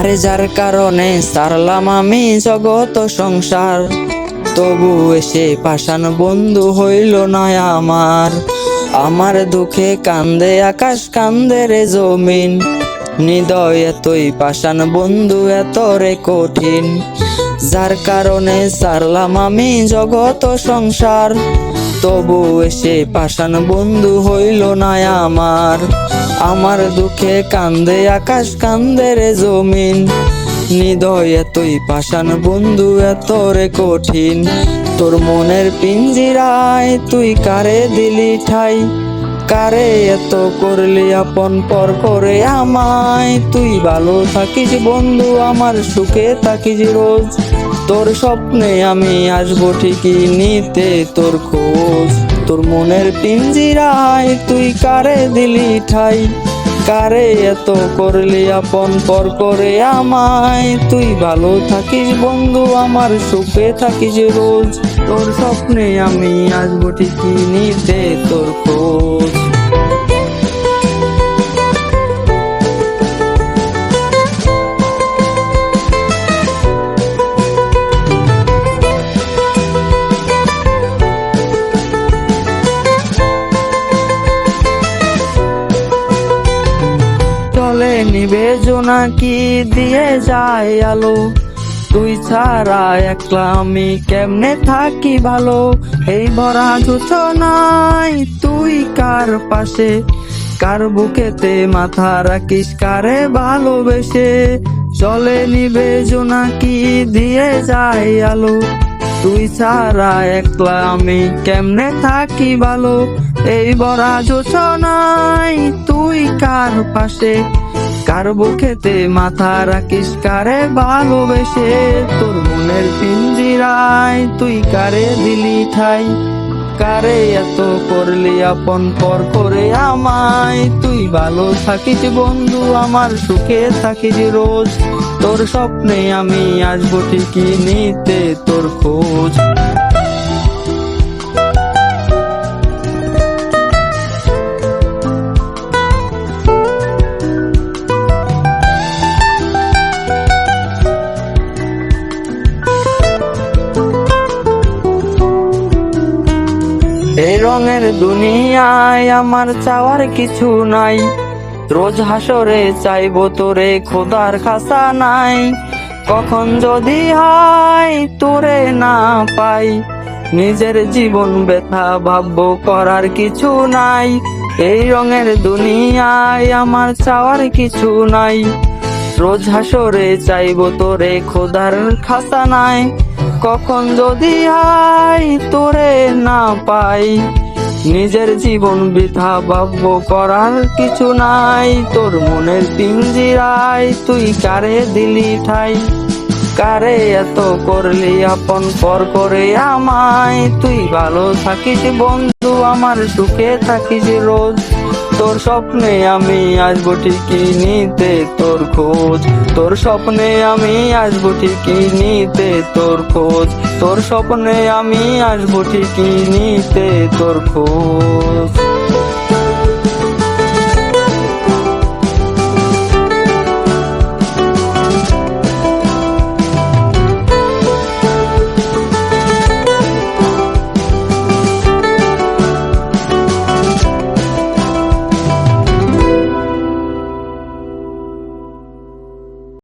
আরে যার কারণে সারলাম আমি জগত সংসার, তবু এসে পাষাণ বন্ধু হইল না আমার। আমার দুঃখে কান্দে আকাশ, কান্দে রে জমিন, হৃদয় এতই পাষাণ বন্ধু এত রে কঠিন। যার কারণে সারলাম আমি জগত সংসার, তবু এসে পাষাণ বন্ধু হইল না আমার। আমার দুঃখে কান্দে আকাশ, কান্দে রে জমিন, হৃদয় এতই পাষাণ বন্ধু এত রে কঠিন। তোর মনের পিঞ্জিরায় তুই কারে দিলি ঠাই, কারে এত করলি আপন পর করে আমায়। তুই ভালো থাকিস বন্ধু, আমার সুখে থাকিস রোজ, তোর স্বপ্নে আমি আসবো ঠিকই নিতে তোর খোঁজ। তোর মনের পিঞ্জিরায় তুই কারে দিলি ঠাই, কারে এত করলি আপন পর করে আমায়। তুই ভালো থাকিস বন্ধু, আমার সুখে থাকিস রোজ, তোর স্বপ্নে আমি আসবো ঠিকই নিতে তোর খোঁজ। চলে নিবে জোনাকি দিয়ে যায় আলো, তুই ছাড়া একলা আমি কেমনে থাকি ভালো। এই ভরা যোচনায় তুই কার পাশে, কার বুকেতে মাথা রাখিস কারে ভালোবেসে। চলে নিবে জোনাকি দিয়ে যায় আলো, তুই ছাড়া একলা আমি কেমনে থাকি ভালো। এই ভরা যোচনায় তুই কার পাশে, কার বুকেতে মাথা রাখিস কারে ভালোবেসে। তোর মনের পিঞ্জিরায় তুই কারে দিলি ঠাই, কারে এত করলি আপন পর করে আমায়। তুই ভালো থাকিস বন্ধু, আমার সুখে থাকিস রোজ, তোর স্বপ্নে আমি আসবো ঠিকই নিতে তোর খোঁজ। এই রঙের দুনিয়ায় আমার চাওয়ার কিছু নাই, রোজ হাসরে চাইবো তোরে খোদার খাসা নাই। কখন যদি হয় তোরে না পাই, নিজের জীবন ব্যথা ভাববো করার কিছু নাই। এই রঙের দুনিয়ায় আমার চাওয়ার কিছু নাই, রোজ হাসরে চাইবো তোরে খোদার খাসা নাই। কখন যদি হয় তোরে না পাই, নিজের জীবন বৃথা ভাববো করার কিছু নাই। তোর মনের পিঞ্জিরায় তুই কারে দিলি ঠাই, কারে এত করলি আপন পর করে আমায়। তুই ভালো থাকিস বন্ধু, আমার সুখে থাকিস রোজ, তোর স্বপ্নে আমি আসবো ঠিকই নিতে তোর খোঁজ। তোর স্বপ্নে আমি আসবো ঠিকই নিতে তোর খোঁজ, তোর স্বপ্নে আমি আসবো ঠিকই নিতে তোর খোঁজ।